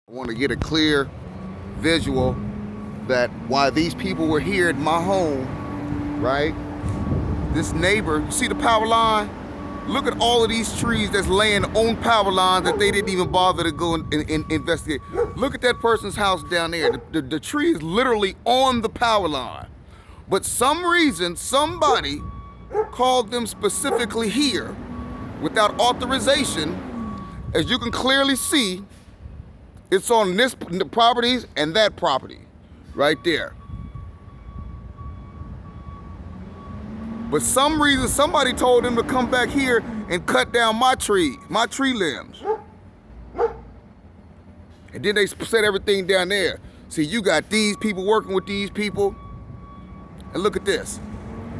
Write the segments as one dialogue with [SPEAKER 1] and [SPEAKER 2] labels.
[SPEAKER 1] I want to get a clear visual that why these people were here at my home, right? This neighbor, you see the power line? Look at all of these trees that's laying on power lines that they didn't even bother to go and investigate. Look at that person's house down there. The tree is literally on the power line. But some reason, somebody called them specifically here without authorization. As you can clearly see, it's on this properties and that property right there. But some reason somebody told them to come back here and cut down my tree limbs. And then they set everything down there. See, you got these people working with these people. And look at this.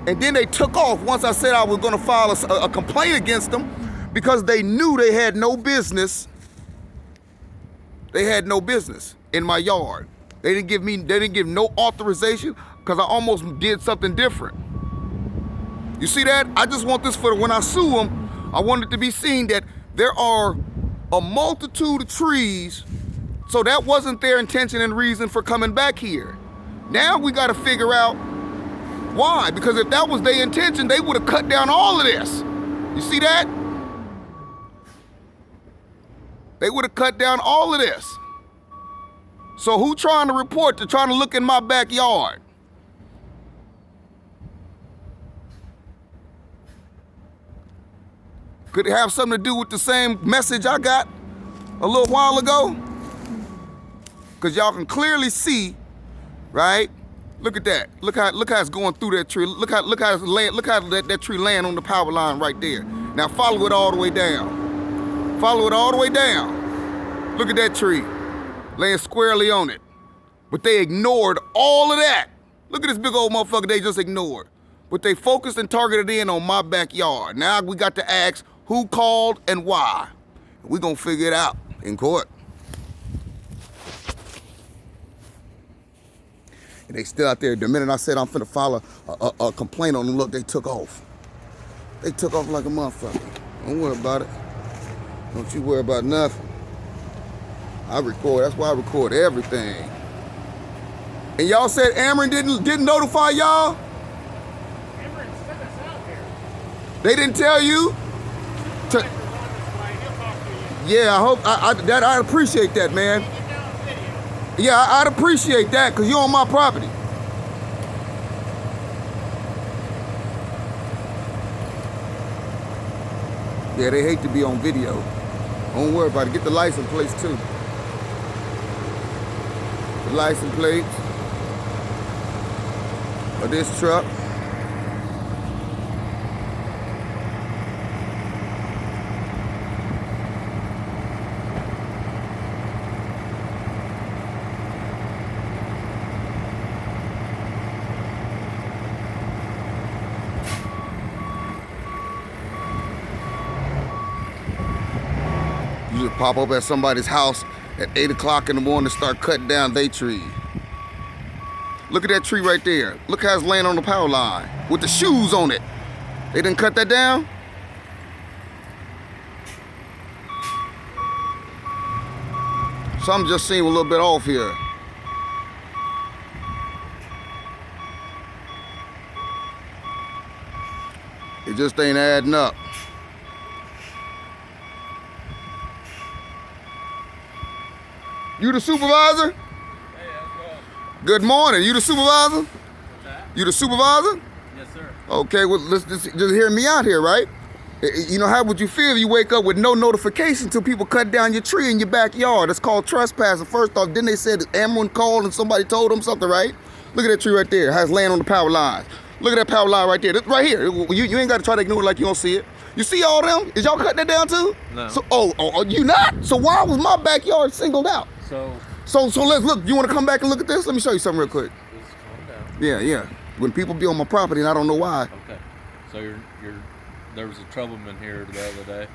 [SPEAKER 1] And then they took off once I said I was gonna file a complaint against them because they knew they had no business. They had no business in my yard. They didn't give no authorization because I almost did something different. You see that? I just want this for when I sue them, I want it to be seen that there are a multitude of trees, so that wasn't their intention and reason for coming back here. Now we gotta figure out why, because if that was their intention, they would have cut down all of this. You see that? They would have cut down all of this. So who trying to report? They're trying to look in my backyard. Could it have something to do with the same message I got a little while ago? Because y'all can clearly see, right? Look at that. Look how it's going through that tree. Look how that tree laying on the power line right there. Now follow it all the way down. Follow it all the way down. Look at that tree, laying squarely on it. But they ignored all of that. Look at this big old motherfucker they just ignored. But they focused and targeted in on my backyard. Now we got to ask who called and why. We're gonna figure it out in court. And they still out there. The minute I said I'm finna file a complaint on them, look, they took off. They took off like a motherfucker. Don't worry about it. Don't you worry about nothing. I record, that's why I record everything. And y'all said Ameren didn't notify y'all?
[SPEAKER 2] Ameren sent us out here.
[SPEAKER 1] They didn't tell you?
[SPEAKER 2] He'll talk to you.
[SPEAKER 1] Yeah, I hope, I'd appreciate that, man.
[SPEAKER 2] Get down on video.
[SPEAKER 1] Yeah, I'd appreciate that, because you're on my property. Yeah, they hate to be on video. Don't worry about it. Get the license plates too. The license plates of this truck. You just pop up at somebody's house at 8 o'clock in the morning to start cutting down their tree. Look at that tree right there. Look how it's laying on the power line with the shoes on it. They didn't cut that down? Something just seemed a little bit off here. It just ain't adding up. You the supervisor?
[SPEAKER 2] Hey, how's it going?
[SPEAKER 1] Good morning. You the supervisor?
[SPEAKER 2] What's that?
[SPEAKER 1] You the supervisor?
[SPEAKER 2] Yes, sir.
[SPEAKER 1] Okay, well, let's just hear me out here, right? You know, how would you feel if you wake up with no notification till people cut down your tree in your backyard? That's called trespassing. First off, then they said Ameren called and somebody told them something, right? Look at that tree right there, how it's laying on the power lines. Look at that power line right there. This right here. You ain't got to try to ignore it like you don't see it. You see all them? Is y'all cutting that down too?
[SPEAKER 2] No.
[SPEAKER 1] So, you not? So why was my backyard singled out? So let's look. You want to come back and look at this? Let me show you something real quick.
[SPEAKER 2] Just calm down.
[SPEAKER 1] Yeah. When people be on my property and I don't know why.
[SPEAKER 2] Okay. So there was a troubleman here the other day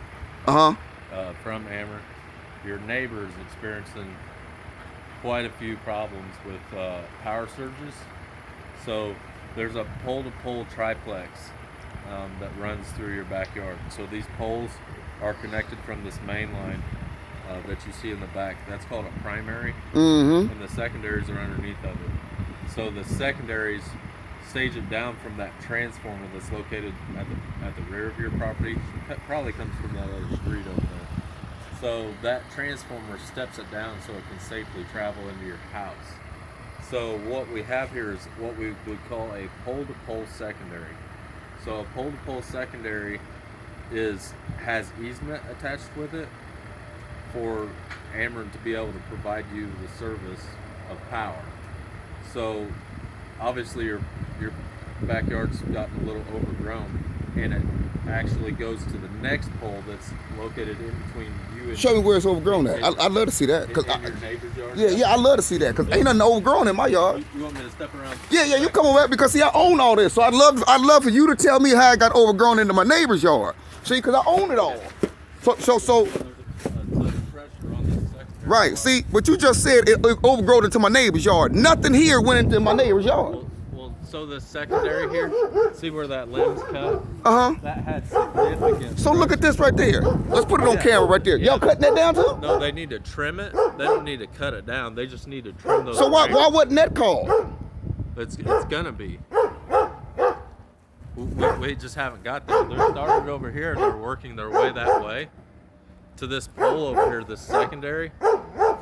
[SPEAKER 2] from Ameren. Your neighbor is experiencing quite a few problems with power surges. So there's a pole-to-pole triplex that runs through your backyard. So these poles are connected from this main line that you see in the back, that's called a primary,
[SPEAKER 1] Mm-hmm.
[SPEAKER 2] and the secondaries are underneath of it. So the secondaries stage it down from that transformer that's located at the rear of your property. That probably comes from that other street over there. So that transformer steps it down so it can safely travel into your house. So what we have here is what we would call a pole-to-pole secondary. So a pole-to-pole secondary has easement attached with it for Ameren to be able to provide you the service of power. So obviously your backyard's gotten a little overgrown, and it actually goes to the next pole that's located in between you and...
[SPEAKER 1] Show me where it's overgrown at. I'd love to see that.
[SPEAKER 2] In your neighbor's yard?
[SPEAKER 1] Yeah, I'd love to see that, because ain't nothing overgrown in my yard.
[SPEAKER 2] You want me to step around?
[SPEAKER 1] Yeah, you come over, because see, I own all this, so I'd love for you to tell me how I got overgrown into my neighbor's yard. See, because I own it all. So
[SPEAKER 2] There's a ton of pressure on this secondary.
[SPEAKER 1] right, see, what you just said, it overgrown into my neighbor's yard. Nothing here went into my neighbor's yard.
[SPEAKER 2] Well, so the secondary here, see where that limb's cut?
[SPEAKER 1] Uh-huh.
[SPEAKER 2] That had significant...
[SPEAKER 1] So look at this right there. Let's put it on camera right there. Y'all cutting that down too?
[SPEAKER 2] No, they need to trim it. They don't need to cut it down. They just need to trim those.
[SPEAKER 1] So why wasn't that called?
[SPEAKER 2] It's gonna be. We just haven't got there. They're started over here and they're working their way that way to this pole over here, this secondary,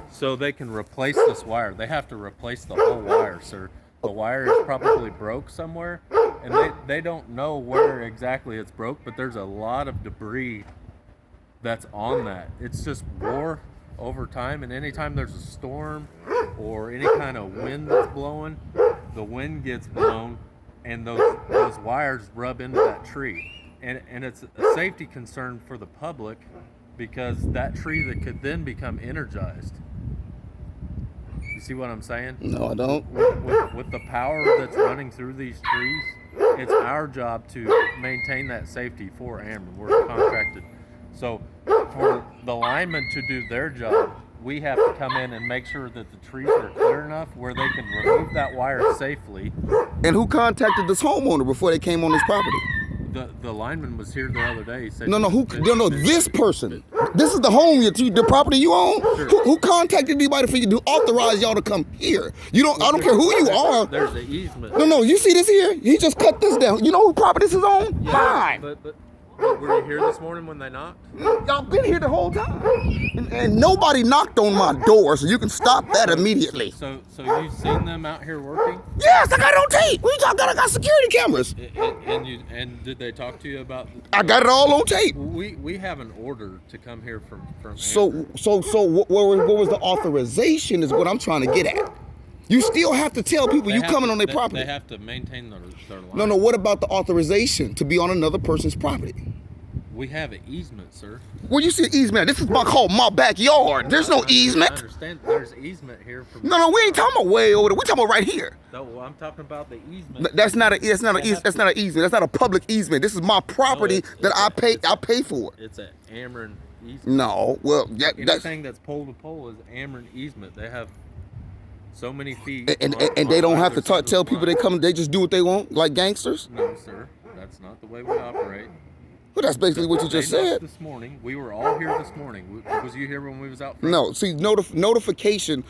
[SPEAKER 2] so they can replace this wire. They have to replace the whole wire, sir. The wire is probably broke somewhere, and they don't know where exactly it's broke, but there's a lot of debris that's on that. It's just wore over time, and anytime there's a storm or any kind of wind that's blowing, the wind gets blown and those wires rub into that tree. And it's a safety concern for the public, because that tree that could then become energized. You see what I'm saying?
[SPEAKER 1] No, I don't.
[SPEAKER 2] With the power that's running through these trees, it's our job to maintain that safety for Ameren. We're contracted. So for the linemen to do their job, we have to come in and make sure that the trees are clear enough where they can remove that wire safely.
[SPEAKER 1] And who contacted this homeowner before they came on this property?
[SPEAKER 2] The lineman was here the other day. He said
[SPEAKER 1] This person. This is the home, the property you own.
[SPEAKER 2] Sure.
[SPEAKER 1] Who contacted anybody for you to authorize y'all to come here? I don't care who you are.
[SPEAKER 2] There's the easement.
[SPEAKER 1] No, you see this here? He just cut this down. You know who property this is on?
[SPEAKER 2] Yeah,
[SPEAKER 1] Fine.
[SPEAKER 2] but were you here this morning when they knocked?
[SPEAKER 1] Y'all been here the whole time. And nobody knocked on my door, so you can stop that immediately.
[SPEAKER 2] So you've seen them out here working?
[SPEAKER 1] Yes, I got it on tape. What you talking about? I got security cameras.
[SPEAKER 2] And did they talk to you about?
[SPEAKER 1] I got it all on tape.
[SPEAKER 2] We have an order to come here from.
[SPEAKER 1] So what was the authorization is what I'm trying to get at. You still have to tell people you coming on their property.
[SPEAKER 2] They have to maintain their line.
[SPEAKER 1] No, what about the authorization to be on another person's property?
[SPEAKER 2] We have an easement, sir.
[SPEAKER 1] Well, you see easement. This is called my backyard. There's no easement.
[SPEAKER 2] I understand there's easement here.
[SPEAKER 1] No, we ain't talking about way over there. We talking about right here.
[SPEAKER 2] No, well, I'm talking about the easement.
[SPEAKER 1] That's not an easement. That's not a public easement. This is my property that I pay for.
[SPEAKER 2] It's an Ameren easement.
[SPEAKER 1] No, well,
[SPEAKER 2] anything that's pole to pole is Ameren easement. They have so many feet.
[SPEAKER 1] And they don't have to tell people they come. They just do what they want, like gangsters.
[SPEAKER 2] No, sir. That's not the way we operate.
[SPEAKER 1] Well, that's basically what you just said.
[SPEAKER 2] This morning, we were all here this morning. Was you here when we was out front?
[SPEAKER 1] No, see, notification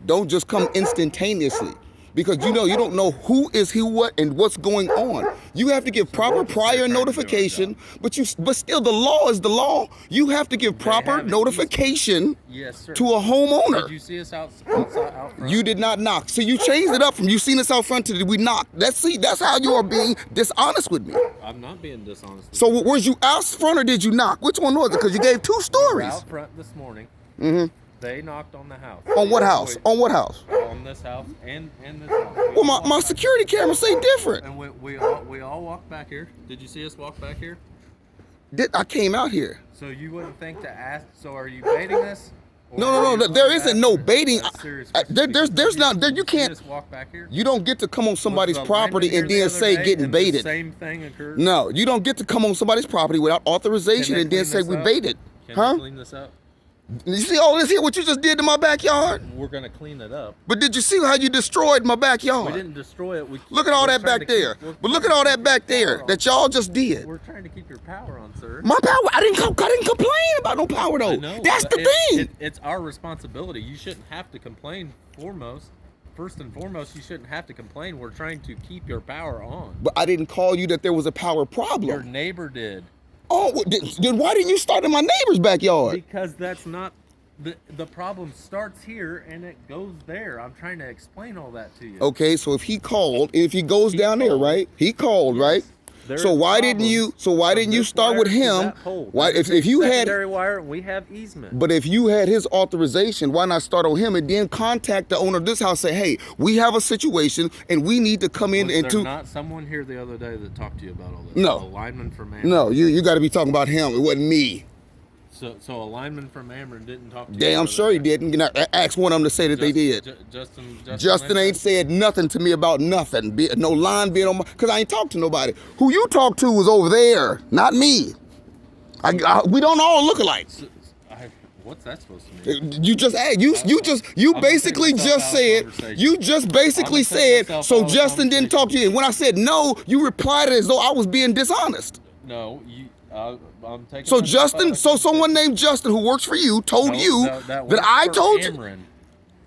[SPEAKER 1] don't just come instantaneously, because you don't know who is who, what, and what's going on. You have to give proper prior notification, but still the law is the law. You have to give proper notification
[SPEAKER 2] yes, sir.
[SPEAKER 1] To a homeowner.
[SPEAKER 2] Did you see us out front?
[SPEAKER 1] You did not knock. So you changed it up from you seen us out front to we knocked. That's how you are being dishonest with me.
[SPEAKER 2] I'm not being dishonest with
[SPEAKER 1] So
[SPEAKER 2] you.
[SPEAKER 1] was you out front or did you knock? Which one was it? Because you gave two stories.
[SPEAKER 2] We were out front this morning.
[SPEAKER 1] Mm-hmm.
[SPEAKER 2] They knocked on the house.
[SPEAKER 1] On what house? On what house?
[SPEAKER 2] On this house and this house.
[SPEAKER 1] Well, my security cameras say different.
[SPEAKER 2] And we all walked back here. Did you see us walk back here?
[SPEAKER 1] I came out here.
[SPEAKER 2] So you wouldn't think to ask. So are you baiting us?
[SPEAKER 1] No. There isn't no baiting.
[SPEAKER 2] There's
[SPEAKER 1] not. There you can't.
[SPEAKER 2] Just walk back here.
[SPEAKER 1] You don't get to come on somebody's property and then say getting baited.
[SPEAKER 2] The same thing occurred.
[SPEAKER 1] No, you don't get to come on somebody's property without authorization and then say we baited.
[SPEAKER 2] Can they clean this up?
[SPEAKER 1] You see all this here, what you just did to my backyard?
[SPEAKER 2] We're gonna clean it up.
[SPEAKER 1] But did you see how you destroyed my backyard?
[SPEAKER 2] We didn't destroy it.
[SPEAKER 1] Look at all that back there. But look at all that back there that y'all just did.
[SPEAKER 2] We're trying to keep your power on, sir.
[SPEAKER 1] My power? I didn't complain about no power though.
[SPEAKER 2] I know,
[SPEAKER 1] that's the thing.
[SPEAKER 2] It's our responsibility. You shouldn't have to complain foremost. First and foremost, you shouldn't have to complain. We're trying to keep your power on.
[SPEAKER 1] But I didn't call you that there was a power problem.
[SPEAKER 2] Your neighbor did.
[SPEAKER 1] Oh, then why didn't you start in my neighbor's backyard?
[SPEAKER 2] Because that's not... The problem starts here and it goes there. I'm trying to explain all that to you.
[SPEAKER 1] Okay, so if he called, if he goes down there, right? He called, right? So why didn't you start with him? Why if you had
[SPEAKER 2] secondary wire, we have easement.
[SPEAKER 1] But if you had his authorization, why not start on him and then contact the owner of this house? Say, hey, we have a situation and we need to come in and
[SPEAKER 2] Was there not someone here the other day that talked to you about all this?
[SPEAKER 1] No.
[SPEAKER 2] A lineman from Ameren.
[SPEAKER 1] No, you got to be talking about him. It wasn't me.
[SPEAKER 2] So a lineman from Ameren didn't talk to you?
[SPEAKER 1] Damn sure he didn't. You know, ask one of them to say that they did. Justin ain't said nothing to me about nothing. No line being on my, because I ain't talked to nobody. Who you talked to was over there, not me. We don't all look alike.
[SPEAKER 2] What's that supposed to mean?
[SPEAKER 1] You just basically said so Justin didn't talk to you. And when I said no, you replied as though I was being dishonest.
[SPEAKER 2] No, I'm taking.
[SPEAKER 1] So Justin, someone named Justin who works for you told you that I told you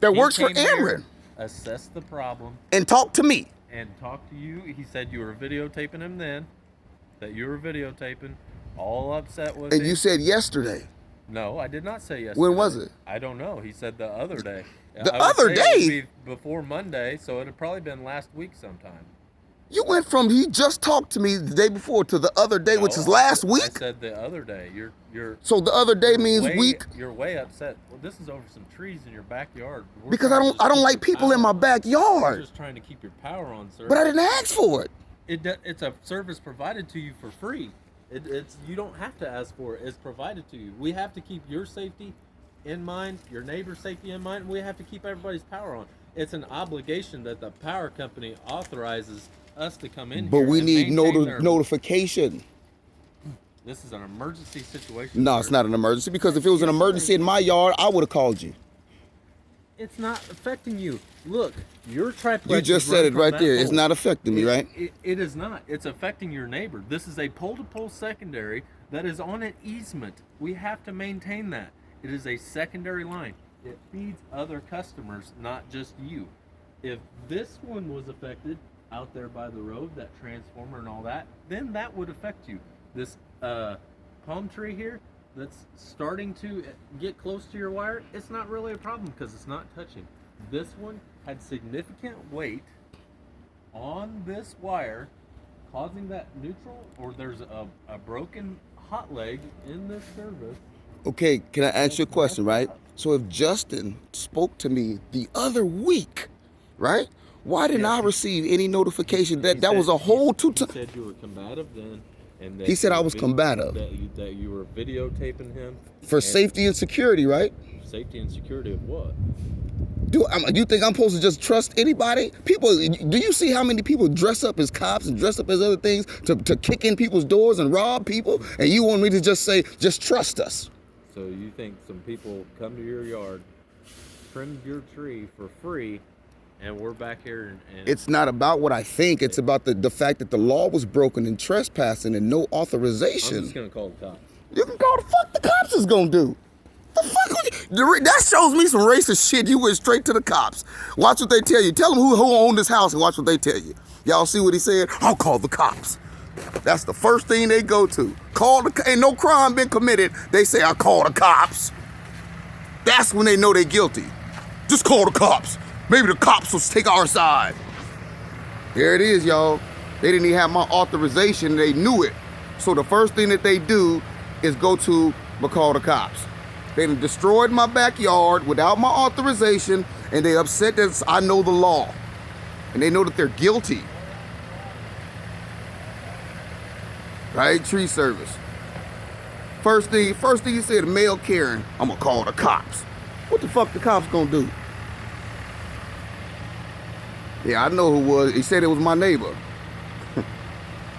[SPEAKER 1] that works for Ameren.
[SPEAKER 2] Assess the problem
[SPEAKER 1] and talk to me.
[SPEAKER 2] And talk to you. He said you were videotaping him then. That you were videotaping. All upset with him.
[SPEAKER 1] And you said yesterday.
[SPEAKER 2] No, I did not say yesterday.
[SPEAKER 1] When was it?
[SPEAKER 2] I don't know. He said the other day.
[SPEAKER 1] The other day?
[SPEAKER 2] It would be before Monday, so it had probably been last week sometime.
[SPEAKER 1] You went from he just talked to me the day before to the other day, which is last week? I
[SPEAKER 2] said the other day. You're
[SPEAKER 1] So the other day means week?
[SPEAKER 2] You're way upset. Well, this is over some trees in your backyard.
[SPEAKER 1] Because I don't like people in my backyard.
[SPEAKER 2] We're just trying to keep your power on, sir.
[SPEAKER 1] But I didn't ask for it.
[SPEAKER 2] It's a service provided to you for free. You don't have to ask for it. It's provided to you. We have to keep your safety in mind, your neighbor's safety in mind, and we have to keep everybody's power on. It's an obligation that the power company authorizes us to come in
[SPEAKER 1] but
[SPEAKER 2] here. But
[SPEAKER 1] we need notification.
[SPEAKER 2] This is an emergency situation.
[SPEAKER 1] No, it's not an emergency, because if it was an emergency in my yard, I would have called you.
[SPEAKER 2] It's not affecting you. Look, your triplex.
[SPEAKER 1] You just said it right there. It's not affecting me, right?
[SPEAKER 2] It is not. It's affecting your neighbor. This is a pole-to-pole secondary that is on an easement. We have to maintain that. It is a secondary line. It feeds other customers, not just you. If this one was affected out there by the road, that transformer and all that, then that would affect you. This palm tree here that's starting to get close to your wire, it's not really a problem because it's not touching. This one had significant weight on this wire, causing that neutral, or there's a broken hot leg in this service.
[SPEAKER 1] Okay, can I ask you a question, right? So if Justin spoke to me the other week, right? Why didn't I receive any notification that was a whole
[SPEAKER 2] He said you were combative then. And that
[SPEAKER 1] he said I was combative.
[SPEAKER 2] That you were videotaping him.
[SPEAKER 1] For safety and security, right?
[SPEAKER 2] Safety and security of what?
[SPEAKER 1] Do you think I'm supposed to just trust anybody? People, do you see how many people dress up as cops and dress up as other things to kick in people's doors and rob people? And you want me to just say, just trust us?
[SPEAKER 2] So you think some people come to your yard, trimmed your tree for free, and we're back here and
[SPEAKER 1] it's not about what I think. It's about the fact that the law was broken and trespassing and no authorization.
[SPEAKER 2] I'm just going to call the cops.
[SPEAKER 1] You can call the fuck the cops is going to do. The fuck that shows me some racist shit. You went straight to the cops. Watch what they tell you. Tell them who owned this house and watch what they tell you. Y'all see what he said? I'll call the cops. That's the first thing they go to. Ain't no crime been committed. They say, I call the cops. That's when they know they're guilty. Just call the cops. Maybe the cops will take our side. There it is, y'all. They didn't even have my authorization. They knew it. So the first thing that they do is go to call the cops. They done destroyed my backyard without my authorization, and they upset that I know the law. And they know that they're guilty. Right? Tree service. First thing he said, mail Karen, I'm gonna call the cops. What the fuck the cops gonna do? Yeah, I know who it was. He said it was my neighbor.